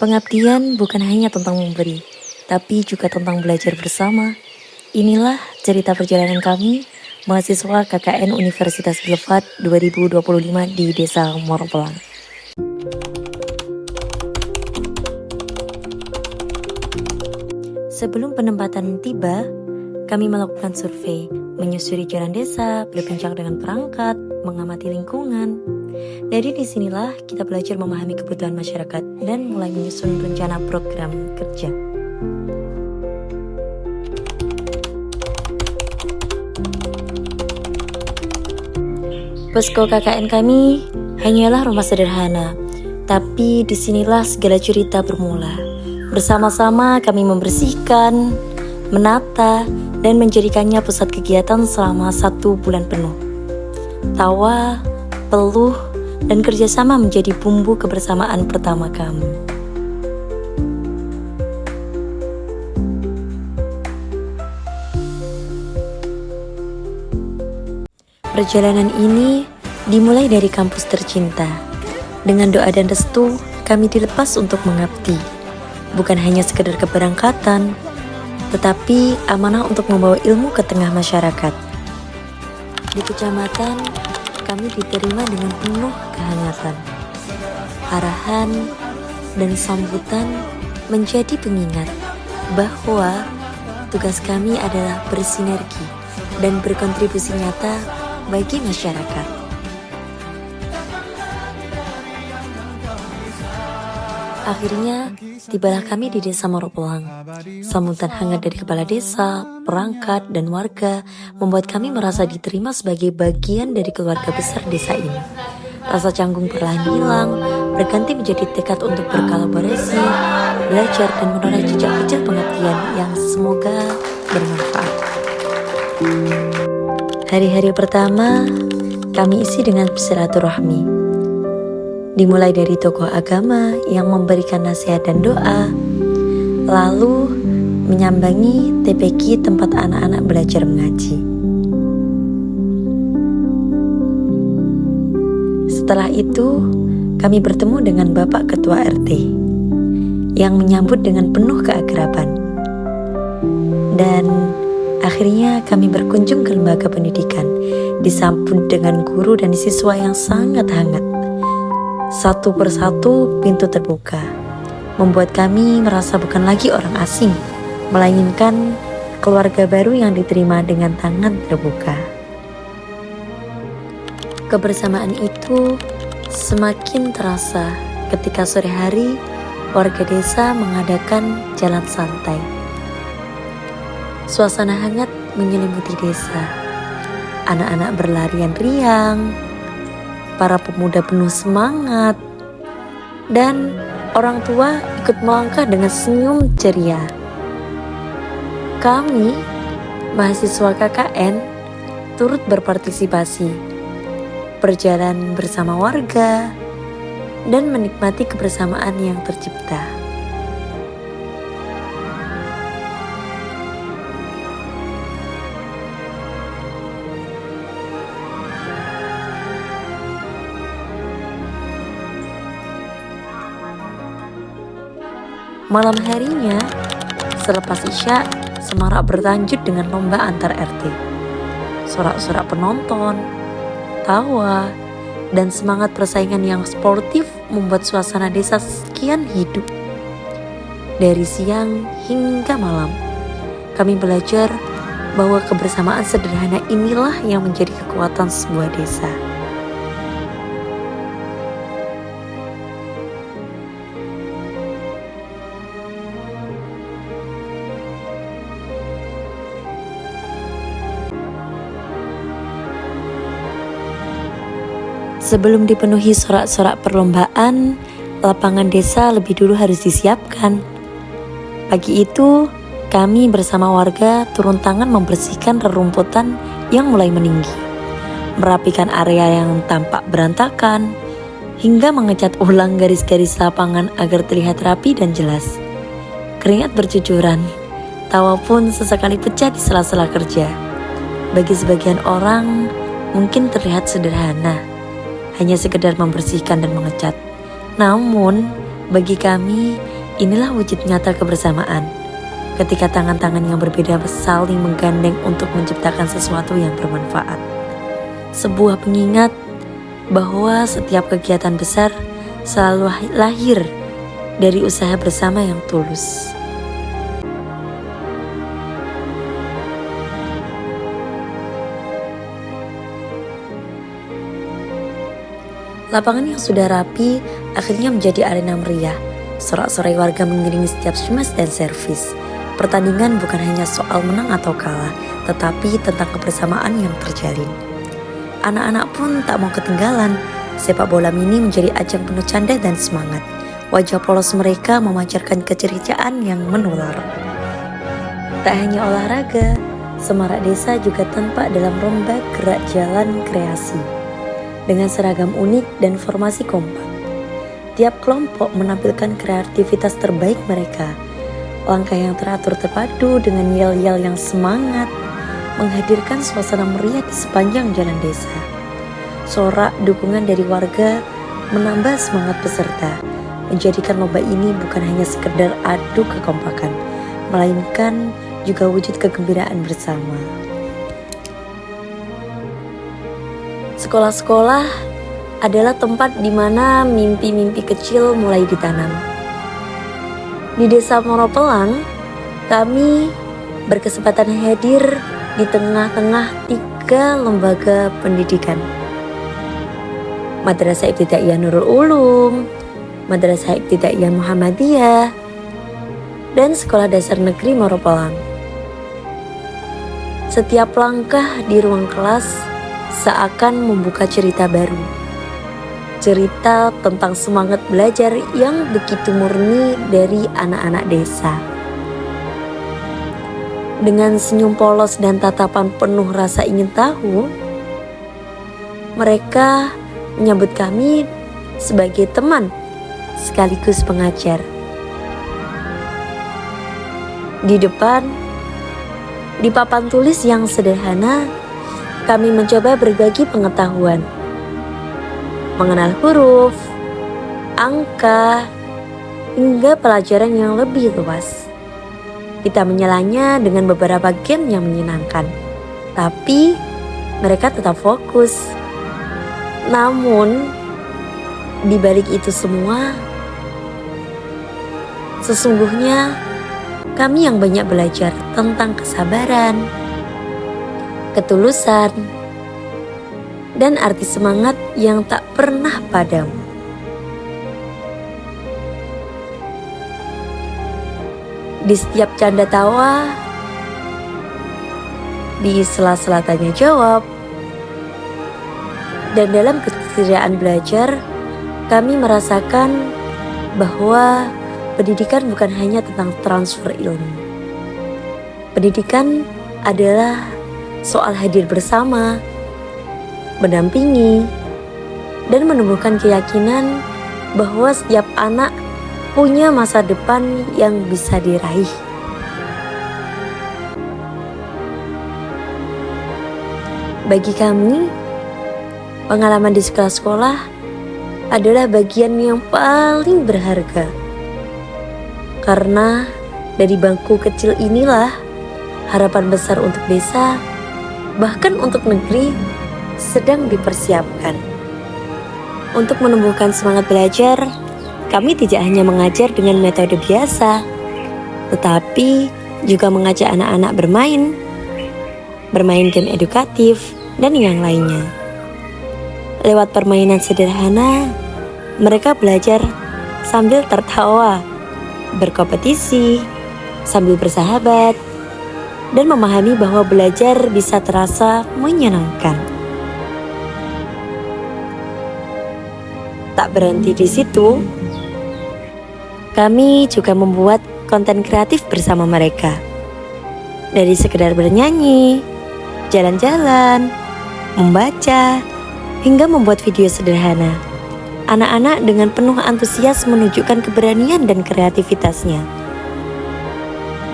Pengabdian bukan hanya tentang memberi, tapi juga tentang belajar bersama. Inilah cerita perjalanan kami, mahasiswa KKN Universitas Boulevard 2025 di Desa Moropelang. Sebelum penempatan tiba, kami melakukan survei, menyusuri jalan desa, berbincang dengan perangkat, mengamati lingkungan. Dari disinilah kita belajar memahami kebutuhan masyarakat dan mulai menyusun rencana program kerja. Posko KKN kami hanyalah rumah sederhana, tapi disinilah segala cerita bermula. Bersama-sama kami membersihkan, menata, dan menjadikannya pusat kegiatan selama 1 bulan penuh. Tawa, peluh, dan kerjasama menjadi bumbu kebersamaan pertama kami. Perjalanan ini dimulai dari kampus tercinta. Dengan doa dan restu, kami dilepas untuk mengabdi. Bukan hanya sekedar keberangkatan, tetapi amanah untuk membawa ilmu ke tengah masyarakat. Di kecamatan, kami diterima dengan penuh kehangatan. Arahan dan sambutan menjadi pengingat bahwa tugas kami adalah bersinergi dan berkontribusi nyata bagi masyarakat. Akhirnya, tibalah kami di Desa Moropelang. Sambutan hangat dari kepala desa, perangkat, dan warga membuat kami merasa diterima sebagai bagian dari keluarga besar desa ini. Rasa canggung perlahan hilang, berganti menjadi tekad untuk berkolaborasi, belajar, dan menoleh jejak kecil pengabdian yang semoga bermanfaat. Hari-hari pertama, kami isi dengan silaturahmi. Dimulai dari tokoh agama yang memberikan nasihat dan doa, lalu menyambangi TPQ tempat anak-anak belajar mengaji. Setelah itu, kami bertemu dengan Bapak Ketua RT yang menyambut dengan penuh keakraban. Dan akhirnya kami berkunjung ke lembaga pendidikan, disambut dengan guru dan siswa yang sangat hangat. Satu persatu pintu terbuka, membuat kami merasa bukan lagi orang asing, melainkan keluarga baru yang diterima dengan tangan terbuka. Kebersamaan itu semakin terasa ketika sore hari warga desa mengadakan jalan santai. Suasana hangat menyelimuti desa. Anak-anak berlarian riang, para pemuda penuh semangat, dan orang tua ikut melangkah dengan senyum ceria. Kami, mahasiswa KKN, turut berpartisipasi, berjalan bersama warga, dan menikmati kebersamaan yang tercipta. Malam harinya, selepas Isya, semarak berlanjut dengan lomba antar RT. Sorak-sorak penonton, tawa, dan semangat persaingan yang sportif membuat suasana desa sekian hidup. Dari siang hingga malam, kami belajar bahwa kebersamaan sederhana inilah yang menjadi kekuatan sebuah desa. Sebelum dipenuhi sorak-sorak perlombaan, lapangan desa lebih dulu harus disiapkan. Pagi itu, kami bersama warga turun tangan membersihkan rerumputan yang mulai meninggi, merapikan area yang tampak berantakan, hingga mengecat ulang garis-garis lapangan agar terlihat rapi dan jelas. Keringat bercucuran, tawa pun sesekali pecah di sela-sela kerja. Bagi sebagian orang, mungkin terlihat sederhana, hanya sekedar membersihkan dan mengecat. Namun, bagi kami, Inilah wujud nyata kebersamaan, ketika tangan-tangan yang berbeda saling menggandeng untuk menciptakan sesuatu yang bermanfaat. Sebuah pengingat bahwa setiap kegiatan besar selalu lahir dari usaha bersama yang tulus. Lapangan yang sudah rapi akhirnya menjadi arena meriah. Sorak-sorai warga mengiringi setiap smash dan servis. Pertandingan bukan hanya soal menang atau kalah, tetapi tentang kebersamaan yang terjalin. Anak-anak pun tak mau ketinggalan. Sepak bola mini menjadi ajang penuh canda dan semangat. Wajah polos mereka memancarkan keceriaan yang menular. Tak hanya olahraga, semarak desa juga tampak dalam lomba gerak jalan kreasi. Dengan seragam unik dan formasi kompak, tiap kelompok menampilkan kreativitas terbaik mereka. Langkah yang teratur terpadu dengan yel-yel yang semangat menghadirkan suasana meriah di sepanjang jalan desa. Sorak dukungan dari warga menambah semangat peserta, menjadikan lomba ini bukan hanya sekedar adu kekompakan, melainkan juga wujud kegembiraan bersama. Sekolah-sekolah adalah tempat di mana mimpi-mimpi kecil mulai ditanam. Di Desa Moropelang, kami berkesempatan hadir di tengah-tengah 3 lembaga pendidikan. Madrasah Ibtidaiyah Nurul Ulum, Madrasah Ibtidaiyah Muhammadiyah, dan Sekolah Dasar Negeri Moropelang. Setiap langkah di ruang kelas seakan membuka cerita baru. Cerita tentang semangat belajar yang begitu murni dari anak-anak desa. Dengan senyum polos dan tatapan penuh rasa ingin tahu, mereka menyambut kami sebagai teman sekaligus pengajar. Di depan, di papan tulis yang sederhana, kami mencoba berbagi pengetahuan, mengenal huruf, angka, hingga pelajaran yang lebih luas. Kita menyelanya dengan beberapa game yang menyenangkan, tapi mereka tetap fokus. Namun, di balik itu semua, sesungguhnya kami yang banyak belajar tentang kesabaran, ketulusan, dan arti semangat yang tak pernah padam. Di setiap canda tawa, di sela-sela tanya jawab, dan dalam keceriaan belajar, kami merasakan bahwa pendidikan bukan hanya tentang transfer ilmu. Pendidikan adalah soal hadir bersama, mendampingi, dan menumbuhkan keyakinan bahwa setiap anak punya masa depan yang bisa diraih. Bagi kami, pengalaman di sekolah-sekolah adalah bagian yang paling berharga. Karena dari bangku kecil inilah harapan besar untuk desa, bahkan untuk negeri, sedang dipersiapkan. Untuk menumbuhkan semangat belajar, kami tidak hanya mengajar dengan metode biasa, tetapi juga mengajak anak-anak bermain game edukatif, dan yang lainnya. Lewat permainan sederhana, mereka belajar sambil tertawa, berkompetisi, sambil bersahabat, dan memahami bahwa belajar bisa terasa menyenangkan. Tak berhenti di situ, kami juga membuat konten kreatif bersama mereka. Dari sekedar bernyanyi, jalan-jalan, membaca, hingga membuat video sederhana. Anak-anak dengan penuh antusias menunjukkan keberanian dan kreativitasnya.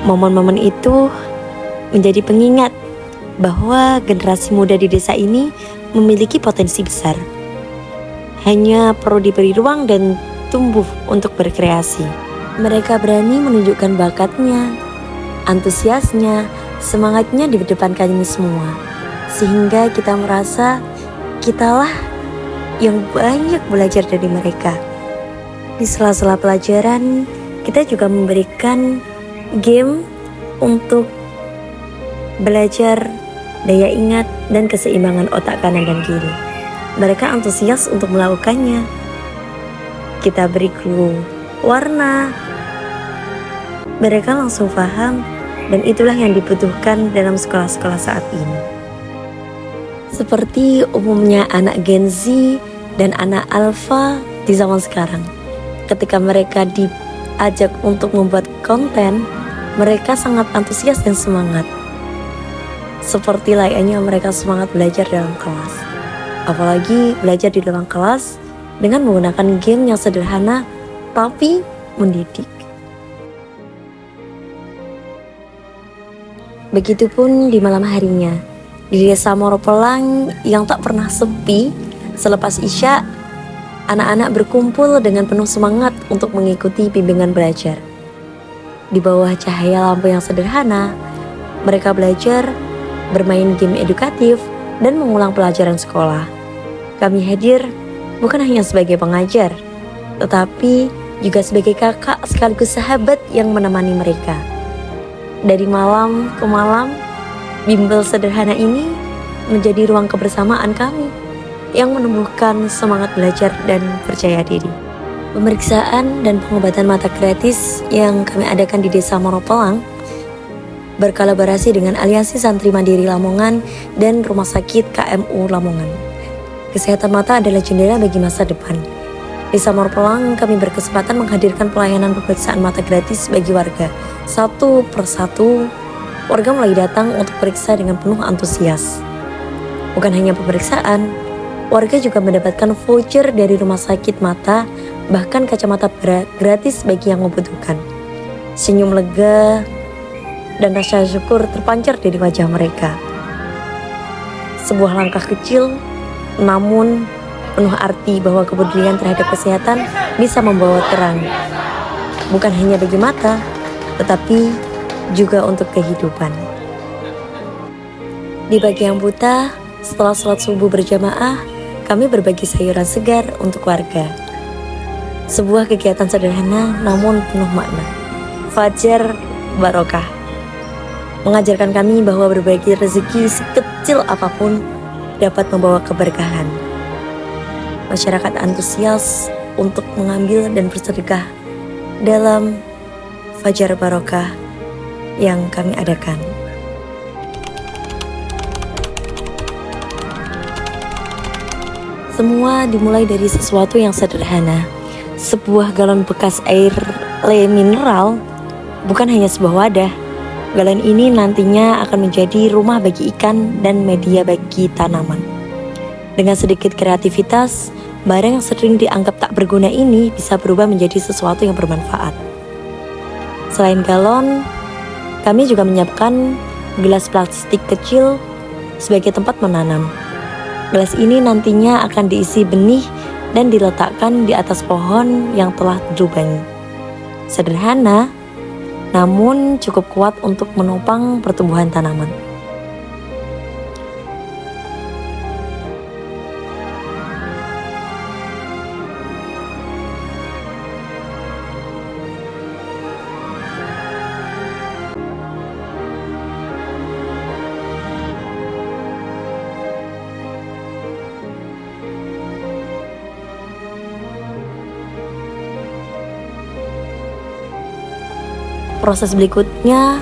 Momen-momen itu menjadi pengingat bahwa generasi muda di desa ini memiliki potensi besar. Hanya perlu diberi ruang dan tumbuh untuk berkreasi. Mereka berani menunjukkan bakatnya, antusiasnya, semangatnya di depan kami semua. Sehingga kita merasa kitalah yang banyak belajar dari mereka. Di sela-sela pelajaran, kita juga memberikan game untuk belajar daya ingat dan keseimbangan otak kanan dan kiri. Mereka antusias untuk melakukannya. Kita beri clue warna. Mereka langsung paham, dan itulah yang dibutuhkan dalam sekolah-sekolah saat ini. Seperti umumnya anak Gen Z dan anak Alpha di zaman sekarang. Ketika mereka diajak untuk membuat konten, mereka sangat antusias dan semangat. Seperti layaknya mereka semangat belajar dalam kelas. Apalagi belajar di dalam kelas dengan menggunakan game yang sederhana tapi mendidik. Begitupun di malam harinya, di desa Moropelang yang tak pernah sepi, selepas Isya, anak-anak berkumpul dengan penuh semangat untuk mengikuti bimbingan belajar. Di bawah cahaya lampu yang sederhana, mereka belajar, bermain game edukatif, dan mengulang pelajaran sekolah. Kami hadir bukan hanya sebagai pengajar, tetapi juga sebagai kakak sekaligus sahabat yang menemani mereka. Dari malam ke malam, bimbel sederhana ini menjadi ruang kebersamaan kami yang menumbuhkan semangat belajar dan percaya diri. Pemeriksaan dan pengobatan mata gratis yang kami adakan di Desa Moropelang berkolaborasi dengan Aliansi Santri Mandiri Lamongan dan Rumah Sakit KMU Lamongan. Kesehatan mata adalah jendela bagi masa depan. Desa Moropelang kami berkesempatan menghadirkan pelayanan pemeriksaan mata gratis bagi warga. Satu persatu, warga mulai datang untuk periksa dengan penuh antusias. Bukan hanya pemeriksaan, warga juga mendapatkan voucher dari rumah sakit mata, bahkan kacamata gratis bagi yang membutuhkan. Senyum lega dan rasa syukur terpancar dari wajah mereka. Sebuah langkah kecil, namun penuh arti bahwa kepedulian terhadap kesehatan bisa membawa terang. Bukan hanya bagi mata, tetapi juga untuk kehidupan. Di pagi yang buta, setelah sholat subuh berjamaah, kami berbagi sayuran segar untuk warga. Sebuah kegiatan sederhana namun penuh makna. Fajar barokah mengajarkan kami bahwa berbagi rezeki sekecil apapun dapat membawa keberkahan. Masyarakat antusias untuk mengambil dan bersedekah dalam Fajar Barokah yang kami adakan. Semua dimulai dari sesuatu yang sederhana. Sebuah galon bekas air mineral bukan hanya sebuah wadah. Galon ini nantinya akan menjadi rumah bagi ikan dan media bagi tanaman. Dengan sedikit kreativitas, barang yang sering dianggap tak berguna ini bisa berubah menjadi sesuatu yang bermanfaat. Selain galon, kami juga menyiapkan gelas plastik kecil sebagai tempat menanam. Gelas ini nantinya akan diisi benih dan diletakkan di atas pohon yang telah dilubangi. Sederhana, namun cukup kuat untuk menopang pertumbuhan tanaman. Proses berikutnya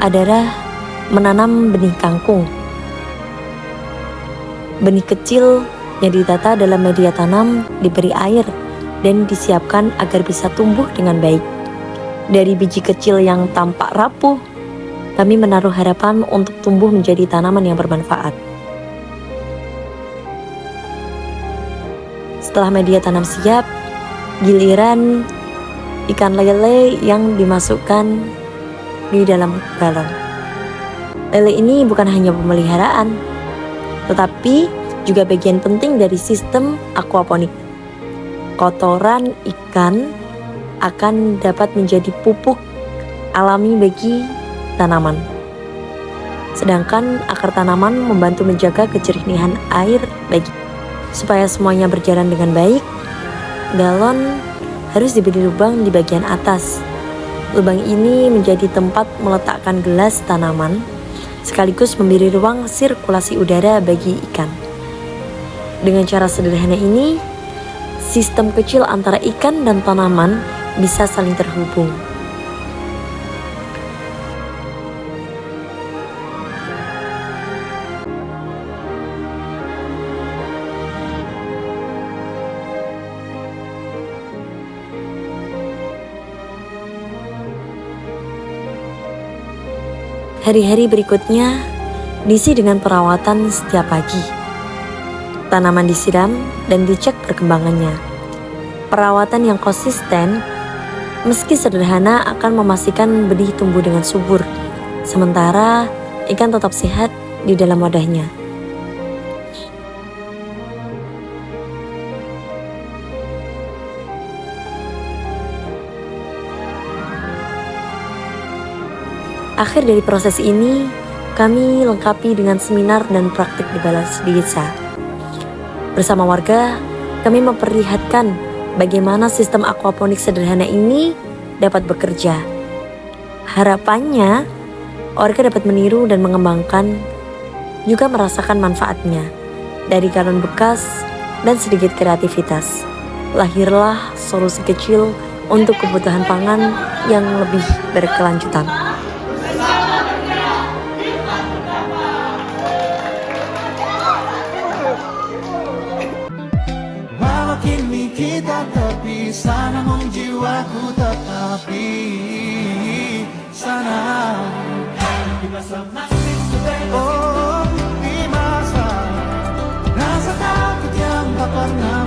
adalah menanam benih kangkung. Benih kecil yang ditata dalam media tanam diberi air dan disiapkan agar bisa tumbuh dengan baik. Dari biji kecil yang tampak rapuh, kami menaruh harapan untuk tumbuh menjadi tanaman yang bermanfaat. Setelah media tanam siap, giliran ikan lele yang dimasukkan di dalam galon. Lele ini bukan hanya pemeliharaan, tetapi juga bagian penting dari sistem aquaponik. Kotoran ikan akan dapat menjadi pupuk alami bagi tanaman. Sedangkan akar tanaman membantu menjaga kejernihan air supaya semuanya berjalan dengan baik. Galon harus diberi lubang di bagian atas. Lubang ini menjadi tempat meletakkan gelas tanaman, sekaligus memberi ruang sirkulasi udara bagi ikan. Dengan cara sederhana ini, sistem kecil antara ikan dan tanaman bisa saling terhubung. Hari-hari berikutnya diisi dengan perawatan setiap pagi. Tanaman disiram dan dicek perkembangannya. Perawatan yang konsisten, meski sederhana, akan memastikan benih tumbuh dengan subur, sementara ikan tetap sehat di dalam wadahnya. Akhir dari proses ini, kami lengkapi dengan seminar dan praktik di balai desa. Bersama warga, kami memperlihatkan bagaimana sistem aquaponik sederhana ini dapat bekerja. Harapannya, warga dapat meniru dan mengembangkan, juga merasakan manfaatnya. Dari galon bekas dan sedikit kreativitas, lahirlah solusi kecil untuk kebutuhan pangan yang lebih berkelanjutan. Kini kita terpisah, namun jiwaku tetap di sana. Oh, di masa rasa takut yang tak pernah